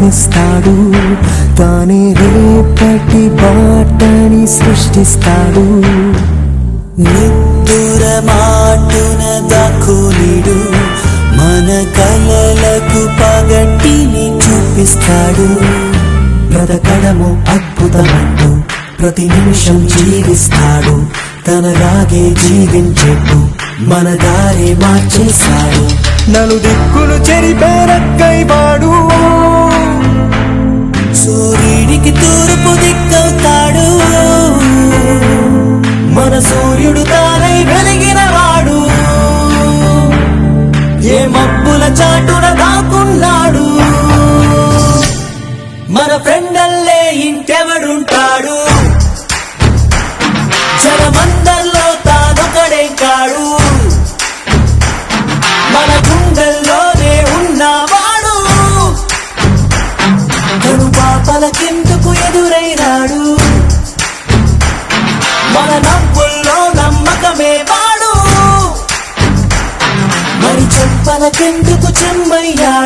ప్రయత్నిస్తాడు, తానే రేపటి బాటని సృష్టిస్తాడు. నిద్దుర మాటున దాక్కునిడు, మన కలలకు పగటిని చూపిస్తాడు. బ్రతకడము అద్భుతమంటూ ప్రతి నిమిషం జీవిస్తాడు, తనలాగే జీవించేట్టు మన దారి మార్చేశాడు. నలుదిక్కులు చెరిపేరక్కైవాడు, సూర్యుడికి తూర్పు దిక్కవుతాడు, మన సూర్యుడు తానై వెలిగిన వాడు. ఏ మబ్బుల చాటున దాక్కున్నాడు, మన ఫ్రెండల్లే ఇంకెవడుంటాడు. జనమందరిలో తానొకడే కాడు, మన గుండెల్లోనే ఉన్నవాడు. తను పాపలకెందుకు ఎదురైనాడు, మన నవ్వుల్లో నమ్మకమే వాడు. మరి చెంపలకెందుకు చెమ్మయ్యాడు.